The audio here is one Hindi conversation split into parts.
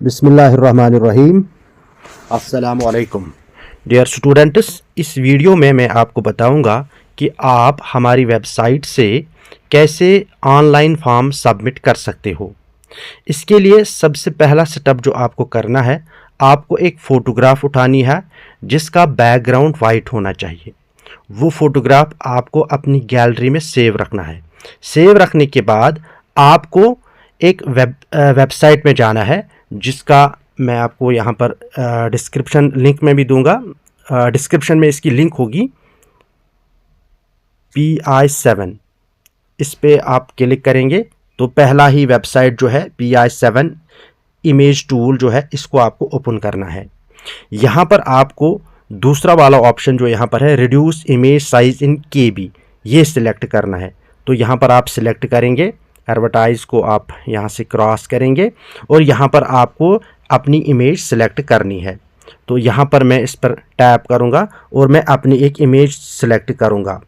बिस्मिल्लाहिर्रहमानिर्रहीम। अस्सलाम वालेकुम डियर स्टूडेंट्स। इस वीडियो में मैं आपको बताऊंगा कि आप हमारी वेबसाइट से कैसे ऑनलाइन फॉर्म सबमिट कर सकते हो। इसके लिए सबसे पहला स्टेप जो आपको करना है, आपको एक फ़ोटोग्राफ उठानी है जिसका बैकग्राउंड वाइट होना चाहिए। वो फ़ोटोग्राफ आपको अपनी गैलरी में सेव रखना है। सेव रखने के बाद आपको एक वेबसाइट में जाना है जिसका मैं आपको यहाँ पर डिस्क्रिप्शन लिंक में भी दूंगा। डिस्क्रिप्शन में इसकी लिंक होगी PI7। इस पे आप क्लिक करेंगे तो पहला ही वेबसाइट जो है PI7 इमेज टूल जो है, इसको आपको ओपन करना है। यहाँ पर आपको दूसरा वाला ऑप्शन जो यहाँ पर है, reduce image size in KB, ये सिलेक्ट करना है। तो यहाँ पर आप सिलेक्ट करेंगे, एडवर्टाइज को आप यहाँ से क्रॉस करेंगे और यहाँ पर आपको अपनी इमेज सिलेक्ट करनी है। तो यहाँ पर मैं इस पर टैप करूँगा और मैं अपनी एक इमेज सिलेक्ट करूँगा।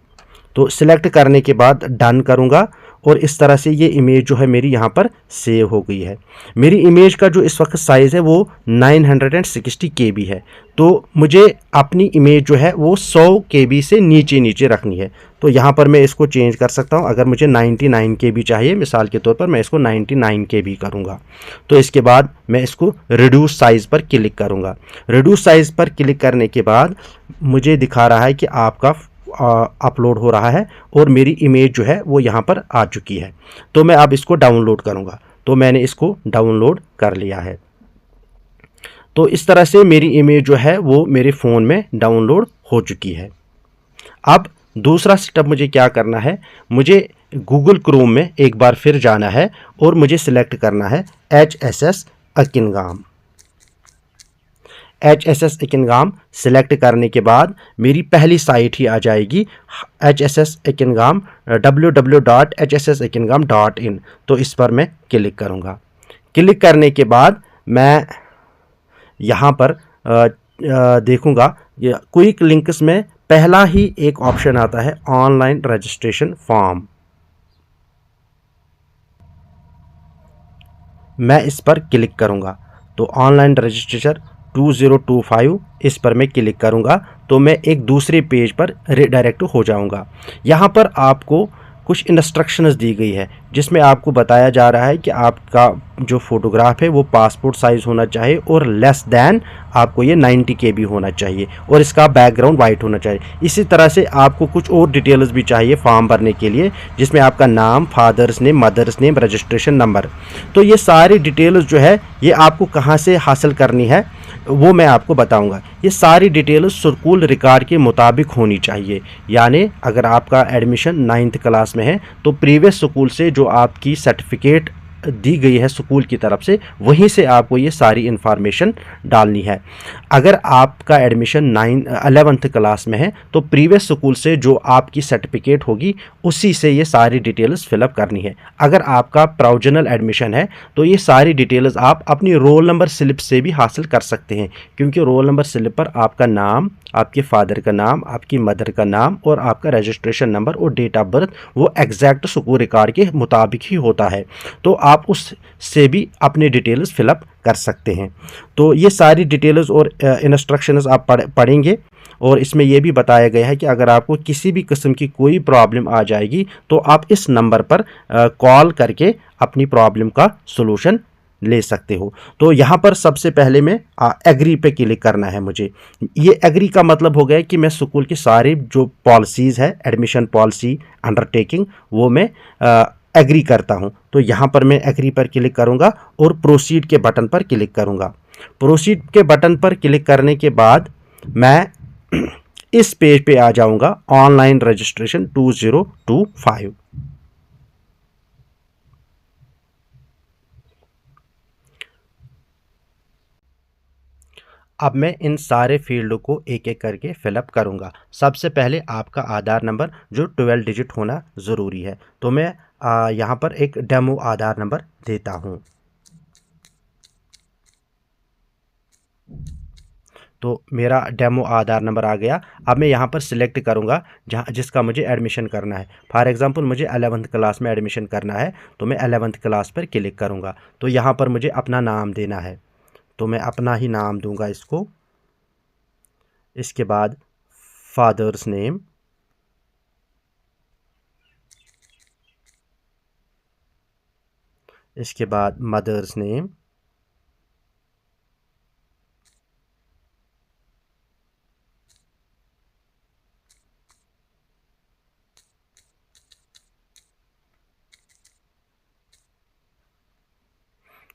तो सिलेक्ट करने के बाद डन करूँगा और इस तरह से ये इमेज जो है मेरी यहाँ पर सेव हो गई है। मेरी इमेज का जो इस वक्त साइज़ है वो 960 KB है। तो मुझे अपनी इमेज जो है वो 100 KB से नीचे रखनी है। तो यहाँ पर मैं इसको चेंज कर सकता हूँ। अगर मुझे 99 KB चाहिए, मिसाल के तौर पर मैं इसको 99 KB करूँगा। तो इसके बाद मैं इसको रिड्यूस साइज़ पर क्लिक करूँगा। रिड्यूस साइज़ पर क्लिक करने के बाद मुझे दिखा रहा है कि आपका अपलोड हो रहा है और मेरी इमेज जो है वो यहाँ पर आ चुकी है। तो मैं अब इसको डाउनलोड करूँगा। तो मैंने इसको डाउनलोड कर लिया है। तो इस तरह से मेरी इमेज जो है वो मेरे फ़ोन में डाउनलोड हो चुकी है। अब दूसरा स्टेप मुझे क्या करना है, मुझे गूगल क्रोम में एक बार फिर जाना है और मुझे सिलेक्ट करना है HSS Akingam. HSS Akingam select करने के बाद मेरी पहली साइट ही आ जाएगी, HSS अकिनगाम www.hssakingham.in। तो इस पर मैं क्लिक करूँगा। क्लिक करने के बाद मैं यहाँ पर देखूँगा क्विक लिंक्स में पहला ही एक ऑप्शन आता है ऑनलाइन रजिस्ट्रेशन फॉर्म। मैं इस पर क्लिक करूँगा। तो ऑनलाइन रजिस्ट्रेशन 2025 इस पर मैं क्लिक करूँगा तो मैं एक दूसरे पेज पर रिडायरेक्ट हो जाऊँगा। यहाँ पर आपको कुछ इंस्ट्रक्शंस दी गई है जिसमें आपको बताया जा रहा है कि आपका जो फ़ोटोग्राफ है वो पासपोर्ट साइज़ होना चाहिए और लेस दैन आपको ये 90 KB होना चाहिए और इसका बैकग्राउंड वाइट होना चाहिए। इसी तरह से आपको कुछ और डिटेल्स भी चाहिए फॉर्म भरने के लिए, जिसमें आपका नाम, father's name, mother's name, registration number. तो ये सारी डिटेल्स जो है ये आपको कहाँ से हासिल करनी है वो मैं आपको बताऊंगा। ये सारी डिटेल्स स्कूल रिकॉर्ड के मुताबिक होनी चाहिए। यानी अगर आपका एडमिशन 9th क्लास में है तो प्रीवियस स्कूल से जो आपकी सर्टिफिकेट दी गई है स्कूल की तरफ से, वहीं से आपको ये सारी इन्फॉर्मेशन डालनी है। अगर आपका एडमिशन 11th क्लास में है तो प्रीवियस स्कूल से जो आपकी सर्टिफिकेट होगी उसी से ये सारी डिटेल्स फिलअप करनी है। अगर आपका प्रोविजनल एडमिशन है तो ये सारी डिटेल्स आप अपनी रोल नंबर स्लिप से भी हासिल कर सकते हैं, क्योंकि रोल नंबर स्लिप पर आपका नाम, आपके फादर का नाम, आपकी मदर का नाम और आपका रजिस्ट्रेशन नंबर और डेट ऑफ बर्थ वो एग्जैक्ट स्कूल रिकॉर्ड के मुताबिक ही होता है। तो आप उस से भी अपने डिटेल्स फिलअप कर सकते हैं। तो ये सारी डिटेल्स और इंस्ट्रक्शंस आप पढ़ेंगे और इसमें यह भी बताया गया है कि अगर आपको किसी भी किस्म की कोई प्रॉब्लम आ जाएगी तो आप इस नंबर पर कॉल करके अपनी प्रॉब्लम का सलूशन ले सकते हो। तो यहाँ पर सबसे पहले मैं एग्री पे क्लिक करना है मुझे। ये एग्री का मतलब हो गया कि मैं स्कूल की सारी जो पॉलिसीज़ है, एडमिशन पॉलिसी, अंडरटेकिंग, वो मैं एग्री करता हूँ। तो यहाँ पर मैं एग्री पर क्लिक करूँगा और प्रोसीड के बटन पर क्लिक करूँगा। प्रोसीड के बटन पर क्लिक करने के बाद मैं इस पेज पे आ जाऊँगा, ऑनलाइन रजिस्ट्रेशन 2025। अब मैं इन सारे फील्ड को एक एक करके फिलअप करूँगा। सबसे पहले आपका आधार नंबर जो 12 डिजिट होना ज़रूरी है। तो मैं यहाँ पर एक डेमो आधार नंबर देता हूँ। तो मेरा डेमो आधार नंबर आ गया। अब मैं यहाँ पर सिलेक्ट करूँगा जहाँ जिसका मुझे एडमिशन करना है। फॉर एग्जांपल मुझे 11th क्लास में एडमिशन करना है तो मैं 11th क्लास पर क्लिक करूँगा। तो यहाँ पर मुझे अपना नाम देना है। तो मैं अपना ही नाम दूंगा इसको। इसके बाद फादर्स नेम, इसके बाद मदर्स नेम,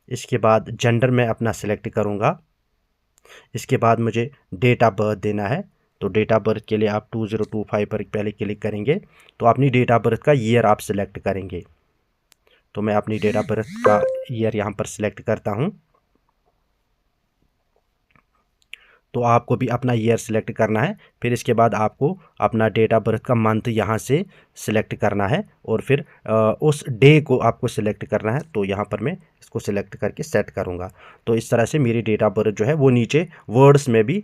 इसके बाद जेंडर मैं अपना सिलेक्ट करूँगा। इसके बाद मुझे डेट ऑफ बर्थ देना है। तो डेट ऑफ बर्थ के लिए आप 2025 पर पहले क्लिक करेंगे, तो अपनी डेट ऑफ बर्थ का ईयर आप सिलेक्ट करेंगे। तो मैं अपनी डेट ऑफ बर्थ का ईयर यहाँ पर सिलेक्ट करता हूँ। तो आपको भी अपना ईयर सिलेक्ट करना है। फिर इसके बाद आपको अपना डेट ऑफ बर्थ का मंथ यहाँ से सिलेक्ट करना है और फिर उस डे को आपको सिलेक्ट करना है। तो यहाँ पर मैं इसको सिलेक्ट करके सेट करूँगा। तो इस तरह से मेरी डेट ऑफ बर्थ जो है वो नीचे वर्ड्स में भी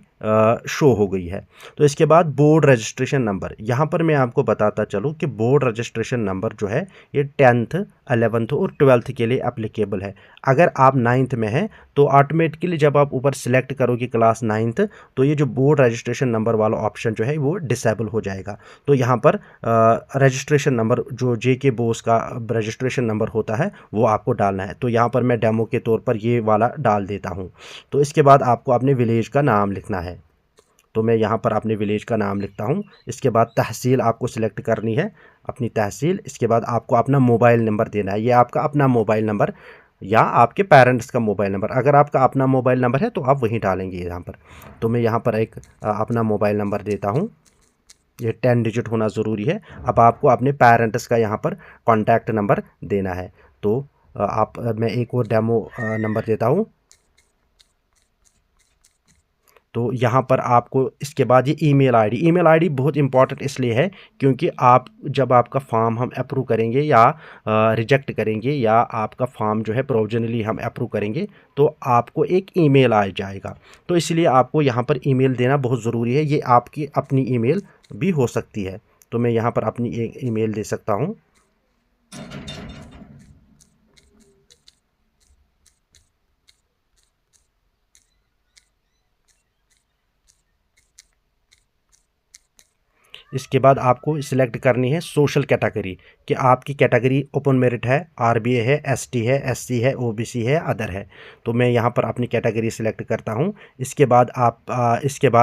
शो हो गई है। तो इसके बाद बोर्ड रजिस्ट्रेशन नंबर, यहाँ पर मैं आपको बताता चलूँ कि बोर्ड रजिस्ट्रेशन नंबर जो है ये 10th 11th और 12th के लिए एप्लीकेबल है। अगर आप 9th में हैं तो ऑटोमेटिकली जब आप ऊपर सिलेक्ट करोगे क्लास 9th, तो ये जो बोर्ड रजिस्ट्रेशन नंबर वाला ऑप्शन जो है वो डिसेबल हो जाएगा। तो यहाँ पर रजिस्ट्रेशन नंबर जो JK बोस का रजिस्ट्रेशन नंबर होता है वो आपको डालना है। तो यहाँ पर मैं डेमो के तौर पर ये वाला डाल देता हूँ। तो इसके बाद आपको अपने विलेज का नाम लिखना है। तो मैं यहाँ पर अपने विलेज का नाम लिखता हूँ। इसके बाद तहसील आपको सिलेक्ट करनी है, अपनी तहसील। इसके बाद आपको अपना मोबाइल नंबर देना है। ये आपका अपना मोबाइल नंबर या आपके पेरेंट्स का मोबाइल नंबर। अगर आपका अपना मोबाइल नंबर है तो आप वहीं डालेंगे यहाँ पर। तो मैं यहाँ पर एक अपना मोबाइल नंबर देता हूँ। ये 10 डिजिट होना ज़रूरी है। अब आपको अपने पेरेंट्स का यहाँ पर कॉन्टैक्ट नंबर देना है। तो मैं एक और डेमो नंबर देता हूँ। तो यहाँ पर आपको इसके बाद ये ईमेल आईडी बहुत इंपॉर्टेंट इसलिए है क्योंकि आप जब आपका फॉर्म हम अप्रूव करेंगे या रिजेक्ट करेंगे या आपका फॉर्म जो है प्रोविजनली हम अप्रूव करेंगे तो आपको एक ईमेल आ जाएगा। तो इसलिए आपको यहाँ पर ईमेल देना बहुत ज़रूरी है। ये आपकी अपनी ईमेल भी हो सकती है। तो मैं यहाँ पर अपनी एक ईमेल दे सकता हूँ। इसके बाद आपको सिलेक्ट करनी है सोशल कैटेगरी कि आपकी कैटेगरी ओपन मेरिट है, RBA है, ST है, SC है, OBC है, अदर है। तो मैं यहाँ पर अपनी कैटेगरी सिलेक्ट करता हूँ। इसके बाद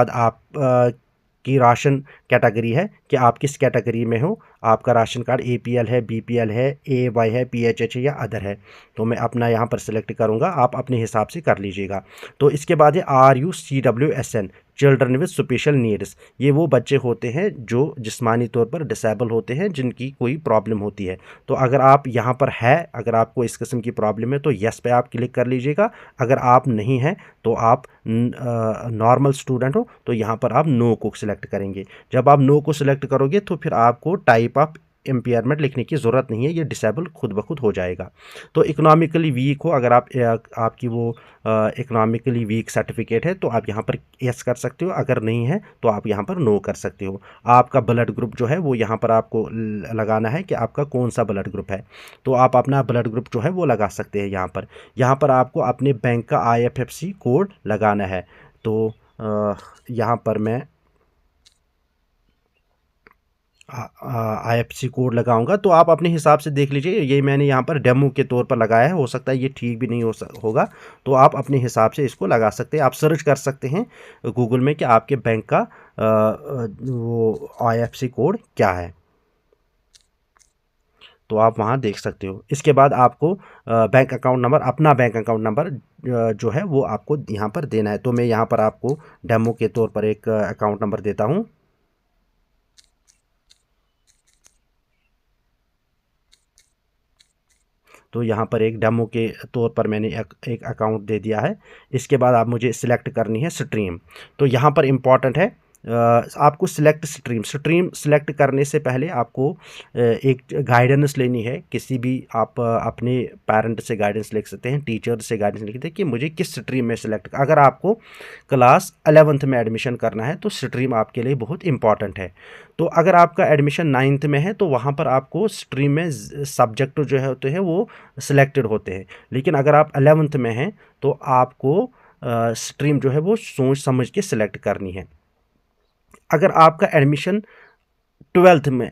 आप की राशन कैटेगरी है कि आप किस कैटेगरी में हो। आपका राशन कार्ड APL है, BPL है, AY है, PHH है या अदर है। तो मैं अपना यहाँ पर सिलेक्ट करूँगा, आप अपने हिसाब से कर लीजिएगा। तो इसके बाद है RUCWSN children with special needs. ये वो बच्चे होते हैं जो जिस्मानी तौर पर डिसेबल होते हैं, जिनकी कोई प्रॉब्लम होती है। तो अगर आप यहाँ पर है, अगर आपको इस किस्म की प्रॉब्लम है तो यस पे आप क्लिक कर लीजिएगा। अगर आप नहीं हैं तो आप नॉर्मल स्टूडेंट हो तो यहाँ पर आप नो को सिलेक्ट करेंगे। जब आप नो को सिलेक्ट करोगे तो फिर आपको टाइप ऑफ एम्पेयरमेंट लिखने की ज़रूरत नहीं है, ये डिसेबल खुद ब खुद हो जाएगा। तो इकोनॉमिकली वीक हो, अगर आपकी वो इकोनॉमिकली वीक सर्टिफिकेट है तो आप यहाँ पर यस कर सकते हो, अगर नहीं है तो आप यहाँ पर नो कर सकते हो। आपका ब्लड ग्रुप जो है वो यहाँ पर आपको लगाना है कि आपका कौन सा ब्लड ग्रुप है। तो आप अपना ब्लड ग्रुप जो है वो लगा सकते हैं यहाँ पर आपको अपने बैंक का IFSC कोड लगाना है। तो यहाँ पर मैं IFSC कोड लगाऊंगा। तो आप अपने हिसाब से देख लीजिए, ये मैंने यहाँ पर डेमो के तौर पर लगाया है, हो सकता है ये ठीक भी नहीं होगा। तो आप अपने हिसाब से इसको लगा सकते हैं। आप सर्च कर सकते हैं गूगल में कि आपके बैंक का वो IFSC कोड क्या है, तो आप वहाँ देख सकते हो। इसके बाद आपको बैंक अकाउंट नंबर, अपना बैंक अकाउंट नंबर जो है वो आपको यहाँ पर देना है। तो मैं यहाँ पर आपको डेमो के तौर पर एक अकाउंट नंबर देता हूँ। तो यहाँ पर एक डेमो के तौर पर मैंने एक अकाउंट दे दिया है। इसके बाद आप मुझे सिलेक्ट करनी है स्ट्रीम। तो यहाँ पर इम्पॉर्टेंट है आपको सिलेक्ट स्ट्रीम सिलेक्ट करने से पहले आपको एक गाइडेंस लेनी है। किसी भी आप अपने पेरेंट से गाइडेंस ले सकते हैं, टीचर से गाइडेंस ले सकते हैं कि मुझे किस स्ट्रीम में सिलेक्ट। अगर आपको क्लास 11th में एडमिशन करना है तो स्ट्रीम आपके लिए बहुत इंपॉर्टेंट है। तो अगर आपका एडमिशन 9th में है तो वहाँ पर आपको स्ट्रीम में सब्जेक्ट जो है होते हैं वो सिलेक्टेड होते हैं। लेकिन अगर आप 11th में हैं तो आपको स्ट्रीम जो है वो सोच समझ के सिलेक्ट करनी है। अगर आपका एडमिशन 12th में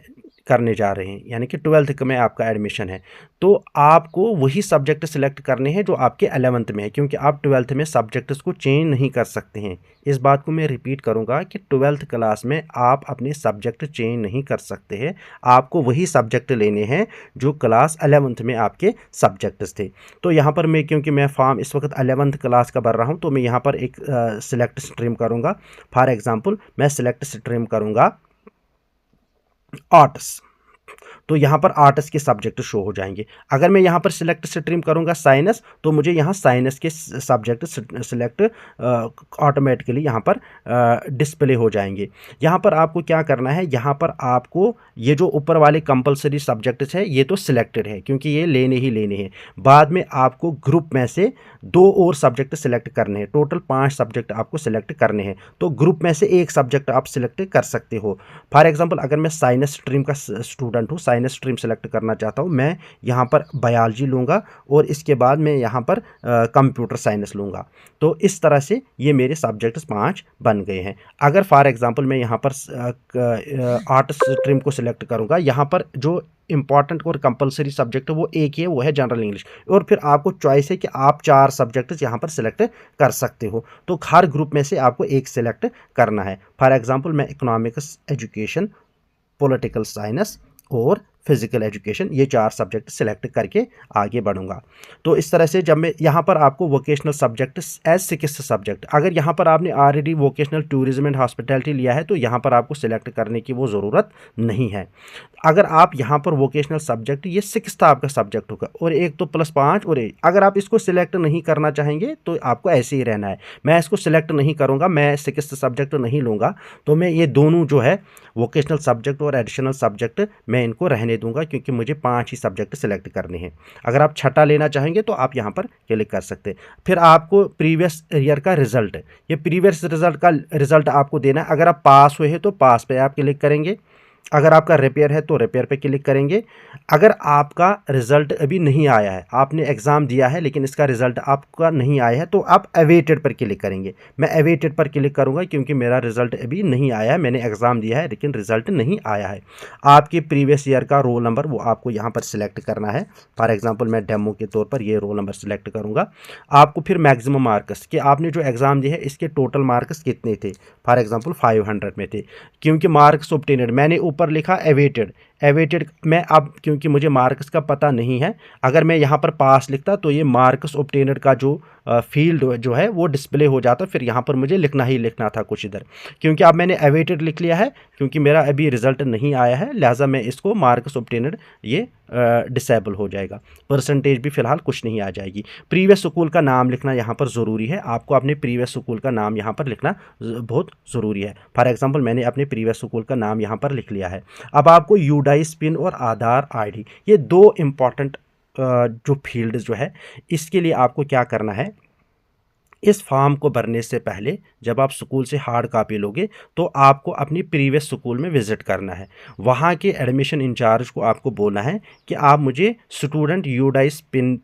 करने जा रहे हैं, यानी कि 12th में आपका एडमिशन है, तो आपको वही सब्जेक्ट सिलेक्ट करने हैं जो आपके 11th में है, क्योंकि आप 12th में सब्जेक्ट्स को चेंज नहीं कर सकते हैं। इस बात को मैं रिपीट करूंगा कि 12th क्लास में आप अपने सब्जेक्ट चेंज नहीं कर सकते हैं, आपको वही सब्जेक्ट लेने हैं जो क्लास 11th में आपके सब्जेक्ट्स थे। तो यहाँ पर मैं, क्योंकि मैं फॉर्म इस वक्त 11th क्लास का भर रहा हूँ, तो मैं यहाँ पर एक सिलेक्ट स्ट्रीम करूँगा। फॉर एग्जाम्पल मैं सिलेक्ट स्ट्रीम करूँगा आर्ट्स, तो यहाँ पर आर्ट्स के सब्जेक्ट शो हो जाएंगे। अगर मैं यहाँ पर सिलेक्ट स्ट्रीम करूँगा साइंस, तो मुझे यहाँ साइंस के सब्जेक्ट सिलेक्ट ऑटोमेटिकली यहाँ पर डिस्प्ले हो जाएंगे। यहाँ पर आपको क्या करना है, यहाँ पर आपको ये जो ऊपर वाले कंपलसरी सब्जेक्ट्स है ये तो सिलेक्टेड है, क्योंकि ये लेने ही लेने हैं। बाद में आपको ग्रुप में से 2 और सब्जेक्ट सिलेक्ट करने हैं, टोटल 5 सब्जेक्ट आपको सिलेक्ट करने हैं। तो ग्रुप में से एक सब्जेक्ट आप सिलेक्ट कर सकते हो। फॉर एग्जाम्पल अगर मैं साइंस स्ट्रीम का स्टूडेंट हूँ, साइंस स्ट्रीम सेलेक्ट करना चाहता हूँ, मैं यहाँ पर बायोलॉजी लूँगा और इसके बाद मैं यहाँ पर कंप्यूटर साइंस लूँगा। तो इस तरह से ये मेरे सब्जेक्ट्स 5 बन गए हैं। अगर फॉर एग्जांपल मैं यहाँ पर आर्ट्स स्ट्रीम को सिलेक्ट करूँगा, यहाँ पर जो इंपॉर्टेंट और कंपलसरी सब्जेक्ट वो एक ही है, वो है जनरल इंग्लिश, और फिर आपको चॉइस है कि आप 4 सब्जेक्ट्स यहाँ पर सिलेक्ट कर सकते हो। तो हर ग्रुप में से आपको एक सिलेक्ट करना है। फॉर एग्जांपल मैं इकोनॉमिक्स, एजुकेशन, पॉलिटिकल साइंस और फिजिकल एजुकेशन, ये 4 सब्जेक्ट सिलेक्ट करके आगे बढ़ूंगा। तो इस तरह से जब मैं यहाँ पर आपको vocational subject as 6th subject, अगर यहाँ पर आपने already vocational tourism and hospitality लिया है तो यहाँ पर आपको सिलेक्ट करने की वो ज़रूरत नहीं है। अगर आप यहाँ पर वोकेशनल सब्जेक्ट, ये 6th आपका सब्जेक्ट होगा, और एक तो +5 और एक, अगर आप इसको सिलेक्ट नहीं करना चाहेंगे तो आपको ऐसे ही रहना है। मैं इसको सिलेक्ट नहीं करूँगा, मैं 6th सब्जेक्ट नहीं लूँगा, तो मैं ये दोनों जो है वोकेशनल सब्जेक्ट और एडिशनल सब्जेक्ट मैं इनको रहने दूंगा, क्योंकि मुझे 5 ही सब्जेक्ट सिलेक्ट करने हैं। अगर आप छठा लेना चाहेंगे तो आप यहाँ पर क्लिक कर सकते हैं। फिर आपको प्रीवियस ईयर का रिजल्ट, ये प्रीवियस रिजल्ट का रिजल्ट आपको देना है। अगर आप पास हुए हैं तो पास पे आप क्लिक करेंगे, अगर आपका रिपेयर है तो रिपेयर पे क्लिक करेंगे। अगर आपका रिज़ल्ट अभी नहीं आया है, आपने एग्ज़ाम दिया है लेकिन इसका रिज़ल्ट आपका नहीं आया है, तो आप अवेटेड पर क्लिक करेंगे। मैं अवेटेड पर क्लिक करूंगा क्योंकि मेरा रिज़ल्ट अभी नहीं आया है, मैंने एग्ज़ाम दिया है लेकिन रिज़ल्ट नहीं आया है। आपके प्रीवियस ईयर का रोल नंबर वो आपको यहाँ पर सिलेक्ट करना है। फॉर एग्जाम्पल मैं डेमो के तौर पर ये रोल नंबर सिलेक्ट करूँगा। आपको फिर मैक्सिमम मार्क्स कि आपने जो एग्ज़ाम दिए है इसके टोटल मार्क्स कितने थे। फॉर एग्जाम्पल 500 में थे, क्योंकि मार्क्स ऑब्टेनेड मैंने ऊपर लिखा अवेटेड, अवेटेड में अब क्योंकि मुझे मार्क्स का पता नहीं है, अगर मैं यहाँ पर पास लिखता तो ये मार्क्स ऑब्टेनेड का जो फील्ड जो है वो डिस्प्ले हो जाता, फिर यहाँ पर मुझे लिखना ही लिखना था कुछ इधर। क्योंकि अब मैंने अवेटेड लिख लिया है, क्योंकि मेरा अभी रिजल्ट नहीं आया है, लिहाजा मैं इसको मार्क्स ऑब्टेनेड ये डिसेबल हो जाएगा। परसेंटेज भी फिलहाल कुछ नहीं आ जाएगी। प्रीवियस स्कूल का नाम लिखना यहाँ पर ज़रूरी है, आपको अपने प्रीवियस स्कूल का नाम यहाँ पर लिखना बहुत ज़रूरी है। फॉर एग्जांपल मैंने अपने प्रीवियस स्कूल का नाम यहाँ पर लिख लिया है। अब आपको यूडाइस पिन और आधार आईडी, ये 2 इम्पॉर्टेंट जो फील्ड जो है, इसके लिए आपको क्या करना है, इस फॉर्म को भरने से पहले जब आप स्कूल से हार्ड कॉपी लोगे तो आपको अपनी प्रीवियस स्कूल में विज़िट करना है। वहाँ के एडमिशन इंचार्ज को आपको बोलना है कि आप मुझे स्टूडेंट यूडाइस पिन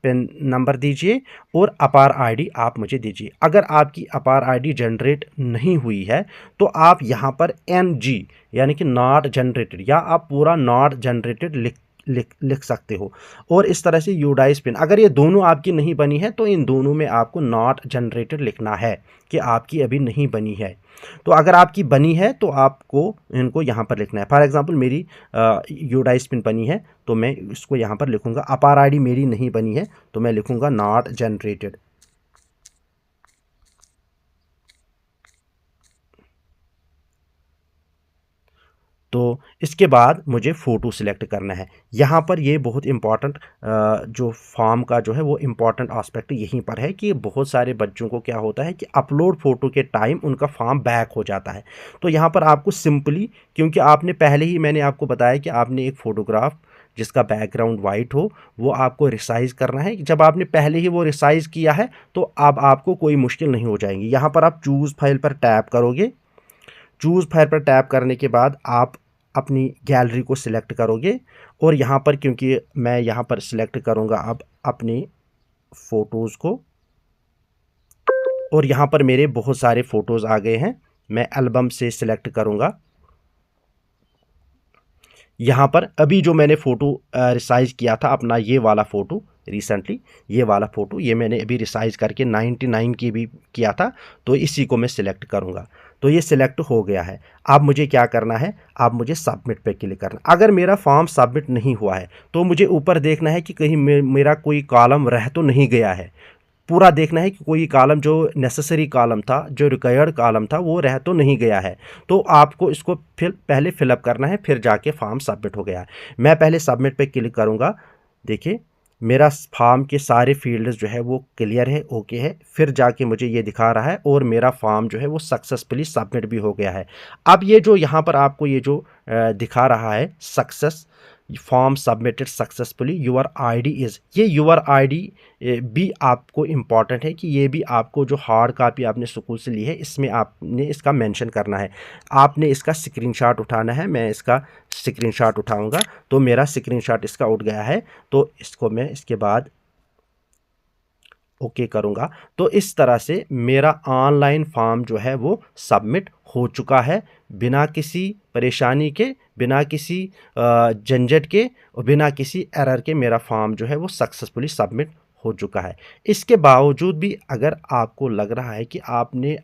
नंबर दीजिए और अपार आईडी आप मुझे दीजिए। अगर आपकी अपार आईडी जनरेट नहीं हुई है तो आप यहाँ पर NG यानी कि नॉट जनरेटेड, या आप पूरा नॉट जनरेटेड लिख सकते हो। और इस तरह से यूडाइस पिन, अगर ये दोनों आपकी नहीं बनी है तो इन दोनों में आपको नॉट जनरेटेड लिखना है कि आपकी अभी नहीं बनी है। तो अगर आपकी बनी है तो आपको इनको यहाँ पर लिखना है। फॉर एग्जांपल मेरी यूडाइस पिन बनी है तो मैं इसको यहाँ पर लिखूँगा। अपार आईडी मेरी नहीं बनी है तो मैं लिखूँगा नॉट जनरेटेड। तो इसके बाद मुझे फ़ोटो सिलेक्ट करना है। यहाँ पर ये बहुत इम्पॉर्टेंट जो फॉर्म का जो है वो इम्पॉर्टेंट एस्पेक्ट यहीं पर है कि बहुत सारे बच्चों को क्या होता है कि अपलोड फ़ोटो के टाइम उनका फॉर्म बैक हो जाता है। तो यहाँ पर आपको सिंपली, क्योंकि आपने पहले ही मैंने आपको बताया कि आपने एक फ़ोटोग्राफ जिसका बैकग्राउंड वाइट हो वो आपको रिसाइज़ करना है। जब आपने पहले ही वो रिसाइज़ किया है तो अब आपको कोई मुश्किल नहीं हो जाएगी। यहाँ पर आप चूज़ फाइल पर टैप करोगे। चूज़ फाइल पर टैप करने के बाद आप अपनी गैलरी को सिलेक्ट करोगे, और यहाँ पर क्योंकि मैं यहाँ पर सिलेक्ट करूँगा अब अपनी फ़ोटोज़ को, और यहाँ पर मेरे बहुत सारे फ़ोटोज़ आ गए हैं। मैं एल्बम से सिलेक्ट करूँगा। यहाँ पर अभी जो मैंने फ़ोटो रिसाइज़ किया था अपना, ये वाला फ़ोटो रिसेंटली, ये वाला फ़ोटो ये मैंने अभी रिसाइज़ करके 99 की भी किया था, तो इसी को मैं सिलेक्ट करूँगा। तो ये सिलेक्ट हो गया है। अब मुझे क्या करना है, अब मुझे सबमिट पे क्लिक करना। अगर मेरा फॉर्म सबमिट नहीं हुआ है तो मुझे ऊपर देखना है कि कहीं मेरा कोई कॉलम रह तो नहीं गया है। पूरा देखना है कि कोई कॉलम जो नेसेसरी कॉलम था, जो रिक्वायर्ड कॉलम था, वो रह तो नहीं गया है। तो आपको इसको पहले फिलअप करना है, फिर जाके फॉर्म सबमिट हो गया है। मैं पहले सबमिट पे क्लिक करूँगा। देखिए मेरा फॉर्म के सारे फील्ड्स जो है वो क्लियर है, ओके है। फिर जाके मुझे ये दिखा रहा है और मेरा फॉर्म जो है वो सक्सेसफुली सबमिट भी हो गया है। अब ये जो यहाँ पर आपको ये जो दिखा रहा है success form submitted successfully, your ID is, ये यूर आईडी भी आपको इम्पॉर्टेंट है कि ये भी आपको जो हार्ड कापी आपने स्कूल से ली है इसमें आपने इसका मेंशन करना है। आपने इसका स्क्रीनशॉट उठाना है। मैं इसका स्क्रीनशॉट उठाऊंगा। तो मेरा स्क्रीनशॉट इसका उठ गया है, तो इसको मैं इसके बाद ओके करूँगा। तो इस तरह से मेरा ऑनलाइन फॉर्म जो है वो सबमिट हो चुका है, बिना किसी परेशानी के, बिना किसी झंझट के और बिना किसी एरर के मेरा फॉर्म जो है वो सक्सेसफुली सबमिट हो चुका है। इसके बावजूद भी अगर आपको लग रहा है कि आपने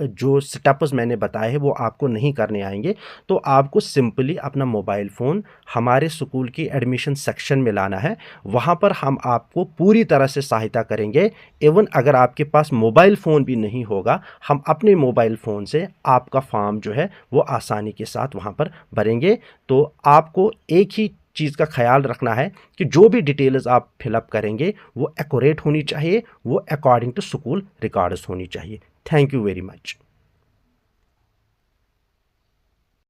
जो स्टेप्स मैंने बताए हैं वो आपको नहीं करने आएंगे, तो आपको सिंपली अपना मोबाइल फ़ोन हमारे स्कूल की एडमिशन सेक्शन में लाना है। वहाँ पर हम आपको पूरी तरह से सहायता करेंगे। इवन अगर आपके पास मोबाइल फ़ोन भी नहीं होगा, हम अपने मोबाइल फ़ोन से आपका फॉर्म जो है वो आसानी के साथ वहाँ पर भरेंगे। तो आपको एक ही चीज़ का ख्याल रखना है कि जो भी डिटेल्स आप फिलअप करेंगे वो एक्यूरेट होनी चाहिए, वो अकॉर्डिंग टू स्कूल रिकॉर्ड्स होनी चाहिए। Thank you very much.